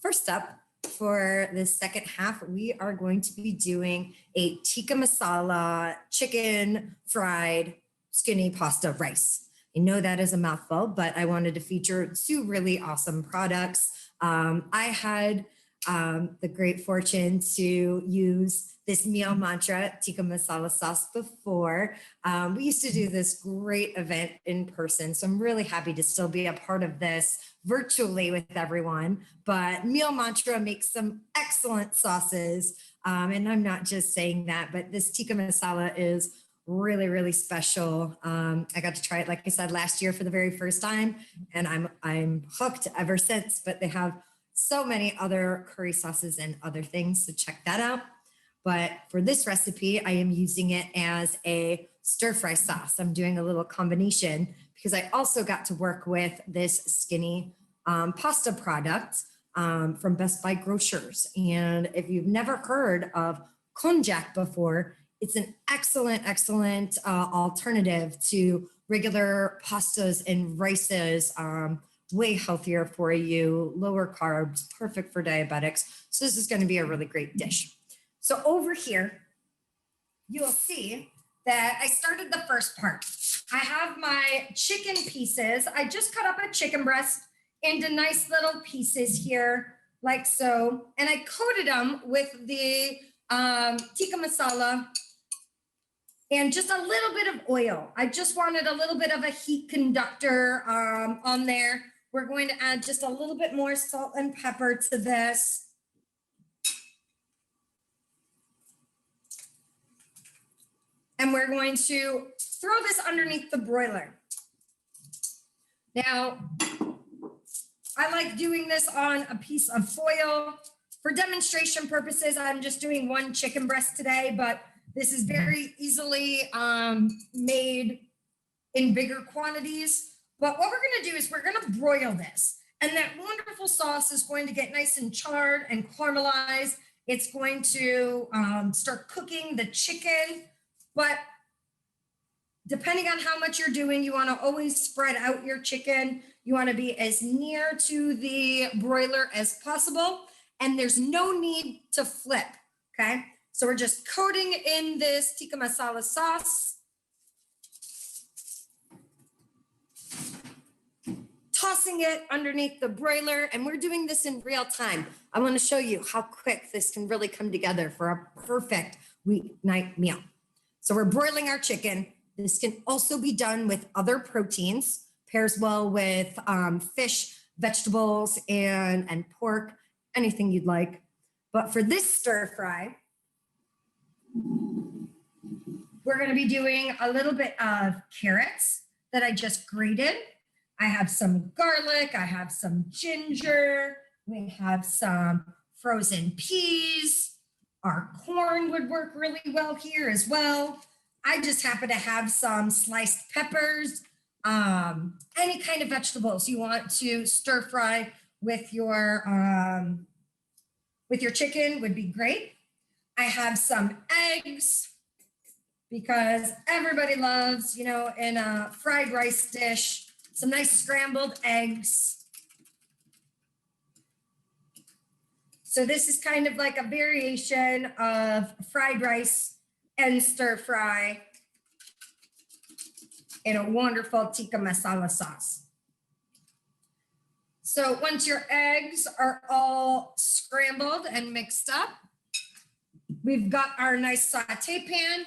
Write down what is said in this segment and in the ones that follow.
First up, for the second half, we are going to be doing a tikka masala chicken fried skinny pasta rice. I know that is a mouthful, but I wanted to feature two really awesome products. I had the great fortune to use this meal mantra tikka masala sauce before. We used to do this great event in person, so I'm really happy to still be a part of this virtually with everyone. But meal mantra makes some excellent sauces, and I'm not just saying that, but this tikka masala is really, really special. I got to try it, like I said, last year for the very first time, and I'm hooked ever since. But they have so many other curry sauces and other things, so check that out. But for this recipe, I am using it as a stir fry sauce. I'm doing a little combination because I also got to work with this skinny pasta product from Best Buy Grocers. And if you've never heard of konjac before, it's an excellent alternative to regular pastas and rices. Way healthier for you, lower carbs, perfect for diabetics. So this is going to be a really great dish. So over here, you'll see that I started the first part. I have my chicken pieces. I just cut up a chicken breast into nice little pieces here, like so. And I coated them with the tikka masala and just a little bit of oil. I just wanted a little bit of a heat conductor on there. We're going to add just a little bit more salt and pepper to this. And we're going to throw this underneath the broiler. Now, I like doing this on a piece of foil. For demonstration purposes, I'm just doing one chicken breast today, but this is very easily made in bigger quantities. But what we're gonna do is we're gonna broil this. And that wonderful sauce is going to get nice and charred and caramelized. It's going to start cooking the chicken. But depending on how much you're doing, you wanna always spread out your chicken. You wanna be as near to the broiler as possible. And there's no need to flip, okay? So we're just coating in this tikka masala sauce. Tossing it underneath the broiler, and we're doing this in real time. I want to show you how quick this can really come together for a perfect weeknight meal. So we're broiling our chicken. This can also be done with other proteins, pairs well with fish, vegetables, and pork, anything you'd like. But for this stir fry, we're going to be doing a little bit of carrots that I just grated. I have some garlic, I have some ginger, we have some frozen peas. Our corn would work really well here as well. I just happen to have some sliced peppers, any kind of vegetables you want to stir fry with your chicken would be great. I have some eggs because everybody loves, in a fried rice dish, some nice scrambled eggs. So this is kind of like a variation of fried rice and stir fry in a wonderful tikka masala sauce. So once your eggs are all scrambled and mixed up, we've got our nice saute pan.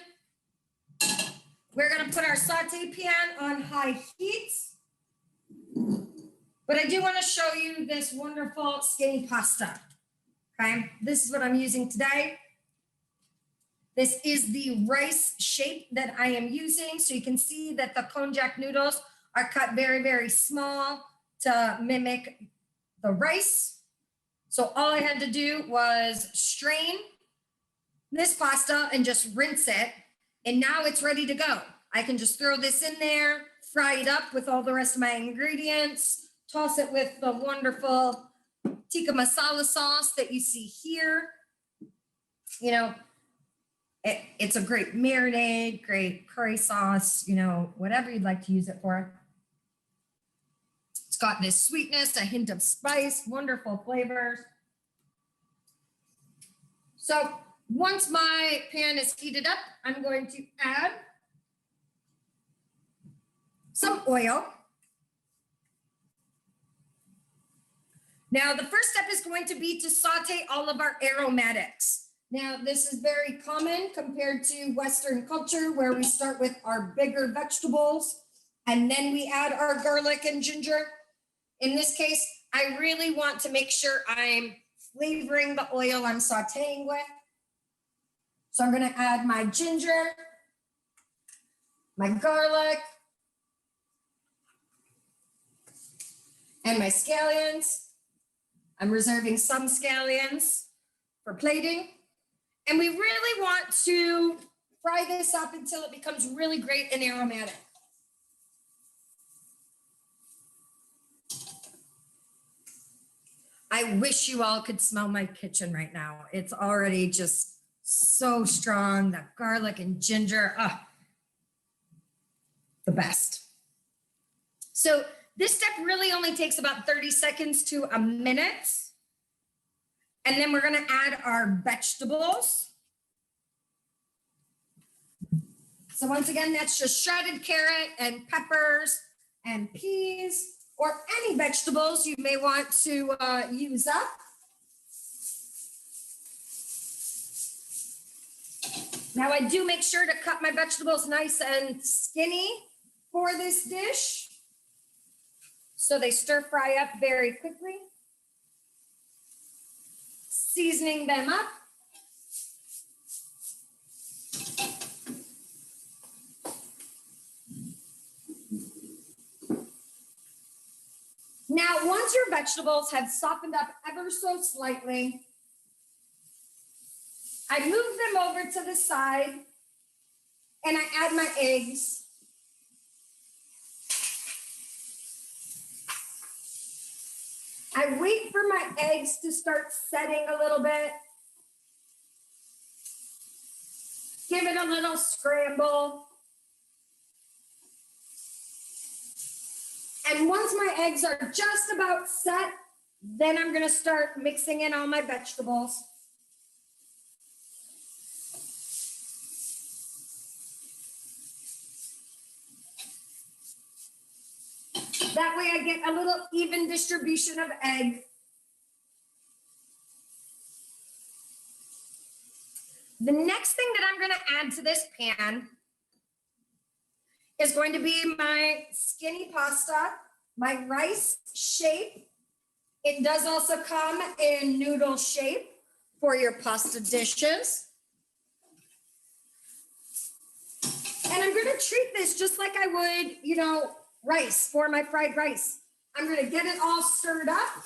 We're gonna put our saute pan on high heat. But I do want to show you this wonderful skinny pasta, okay? This is what I'm using today. This is the rice shape that I am using. So you can see that the konjac noodles are cut very, very small to mimic the rice. So all I had to do was strain this pasta and just rinse it. And now it's ready to go. I can just throw this in there, fry it up with all the rest of my ingredients, toss it with the wonderful tikka masala sauce that you see here. It's a great marinade, great curry sauce, whatever you'd like to use it for. It's got this sweetness, a hint of spice, wonderful flavors. So once my pan is heated up, I'm going to add some oil. Now, the first step is going to be to saute all of our aromatics. Now, this is very common compared to Western culture where we start with our bigger vegetables and then we add our garlic and ginger. In this case, I really want to make sure I'm flavoring the oil I'm sauteing with. So I'm going to add my ginger, my garlic, and my scallions. I'm reserving some scallions for plating. And we really want to fry this up until it becomes really great and aromatic. I wish you all could smell my kitchen right now. It's already just so strong, that garlic and ginger, the best. So this step really only takes about 30 seconds to a minute. And then we're gonna add our vegetables. So once again, that's just shredded carrot and peppers and peas or any vegetables you may want to use up. Now I do make sure to cut my vegetables nice and skinny for this dish, so they stir fry up very quickly. Seasoning them up. Now, once your vegetables have softened up ever so slightly, I move them over to the side and I add my eggs. I wait for my eggs to start setting a little bit. Give it a little scramble. And once my eggs are just about set, then I'm going to start mixing in all my vegetables. That way I get a little even distribution of egg. The next thing that I'm going to add to this pan is going to be my skinny pasta, my rice shape. It does also come in noodle shape for your pasta dishes. And I'm going to treat this just like I would, rice for my fried rice. I'm going to get it all stirred up.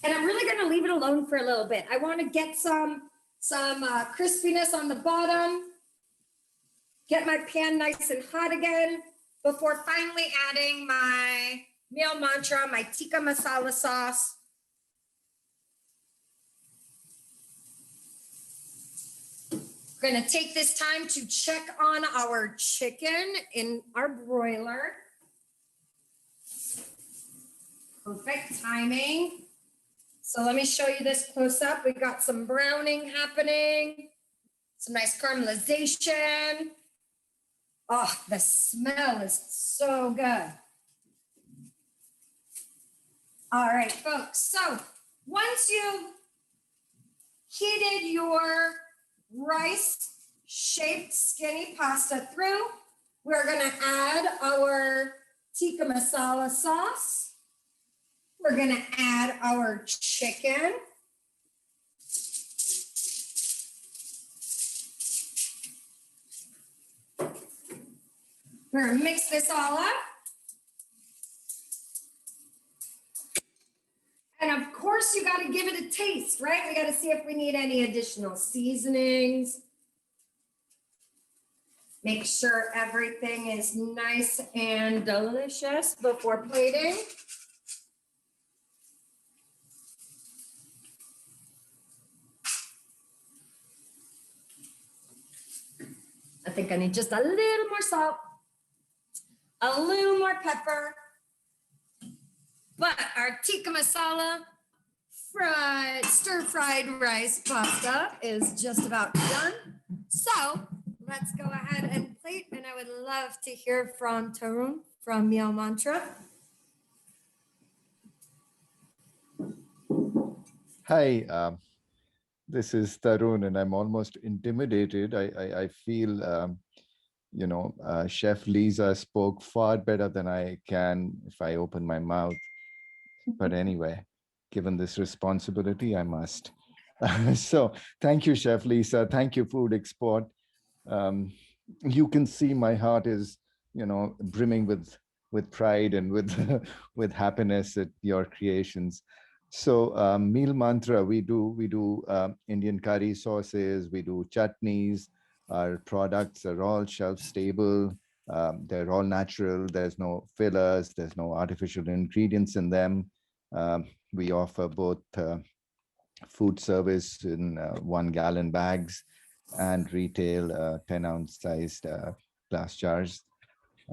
And I'm really going to leave it alone for a little bit. I want to get some crispiness on the bottom, get my pan nice and hot again before finally adding my meal mantra, my Tikka masala sauce. We're going to take this time to check on our chicken in our broiler. Perfect timing. So let me show you this close up. We got some browning happening, some nice caramelization. Oh, the smell is so good. All right, folks. So once you've heated your rice-shaped skinny pasta through, we're going to add our tikka masala sauce. We're going to add our chicken. We're going to mix this all up. And of course, you got to give it a taste, right? We got to see if we need any additional seasonings. Make sure everything is nice and delicious before plating. I think I need just a little more salt. a little more pepper. But our tikka masala stir-fried rice pasta is just about done. So let's go ahead and plate. And I would love to hear from Tarun from Meal Mantra. Hi, this is Tarun, and I'm almost intimidated. I feel, Chef Lisa spoke far better than I can if I open my mouth. But anyway, given this responsibility, I must. So thank you, Chef Lisa. Thank you, Food Export. Um, you can see my heart is, brimming with pride and with with happiness at your creations. So meal mantra, we do Indian curry sauces, we do chutneys. Our products are all shelf stable. They're all natural. There's no fillers. There's no artificial ingredients in them. We offer both food service in 1 gallon bags and retail 10-ounce sized glass jars.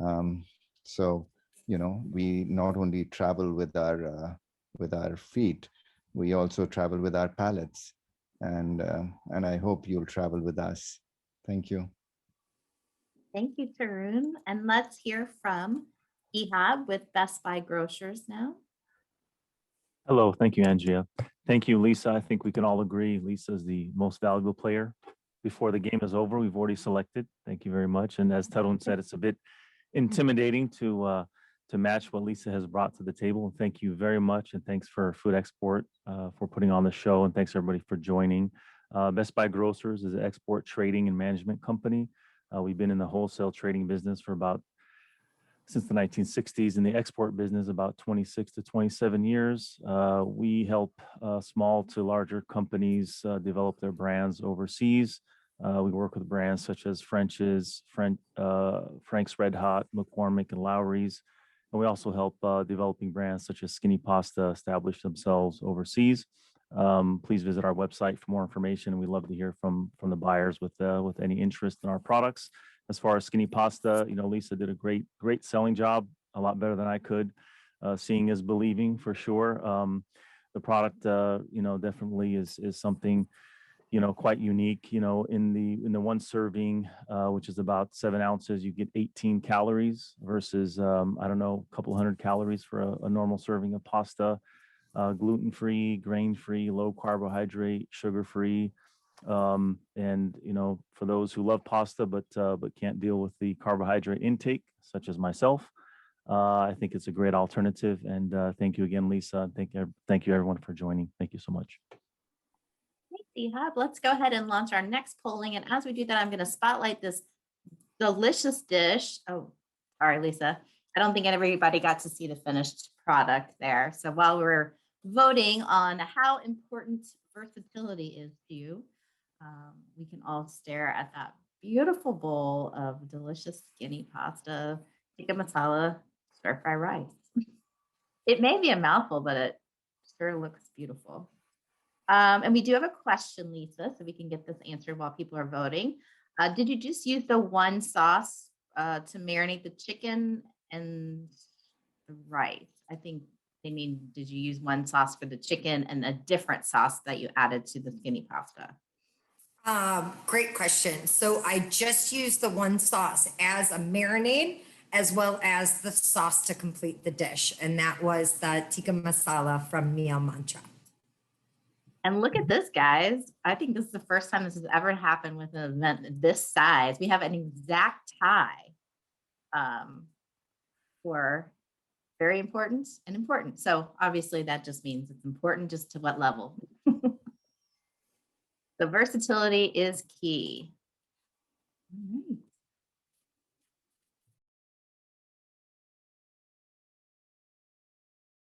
Um, so, we not only travel with our feet, we also travel with our palates, and I hope you'll travel with us. Thank you. Thank you, Tarun. And let's hear from Ehab with Best Buy Grocers now. Hello, thank you, Andrea. Thank you, Lisa. I think we can all agree Lisa is the most valuable player. Before the game is over, we've already selected. Thank you very much. And as Tarun said, it's a bit intimidating to match what Lisa has brought to the table. And thank you very much. And thanks for Food Export for putting on the show. And thanks everybody for joining. Best Buy Grocers is an export trading and management company. We've been in the wholesale trading business for since the 1960s, in the export business about 26 to 27 years. We help small to larger companies develop their brands overseas. We work with brands such as Frank's Red Hot, McCormick, and Lowry's. And we also help developing brands such as Skinny Pasta establish themselves overseas. Please visit our website for more information. We'd love to hear from the buyers with any interest in our products. As far as Skinny Pasta, Lisa did a great selling job, a lot better than I could. Seeing is believing for sure. The product, definitely is something, quite unique. In the one serving, which is about 7 ounces, you get 18 calories versus a couple hundred calories for a normal serving of pasta. Gluten-free, grain-free, low carbohydrate, sugar-free. And for those who love pasta but can't deal with the carbohydrate intake, such as myself, I think it's a great alternative. And thank you again, Lisa. Thank you everyone for joining. Thank you so much. Thanks, Ehab. Let's go ahead and launch our next polling. And as we do that, I'm going to spotlight this delicious dish. Oh, sorry, Lisa. I don't think everybody got to see the finished product there. So while we're voting on how important versatility is to you, we can all stare at that beautiful bowl of delicious skinny pasta, tikka masala, stir-fry rice. It may be a mouthful, but it sure looks beautiful. And we do have a question, Lisa, so we can get this answered while people are voting. Did you just use the one sauce to marinate the chicken and the rice? I think they mean, did you use one sauce for the chicken and a different sauce that you added to the skinny pasta? Great question. So I just used the one sauce as a marinade, as well as the sauce to complete the dish. And that was the tikka masala from Meal Mantra. And look at this, guys. I think this is the first time this has ever happened with an event this size. We have an exact tie for very important and important. So obviously that just means it's important, just to what level. The versatility is key. All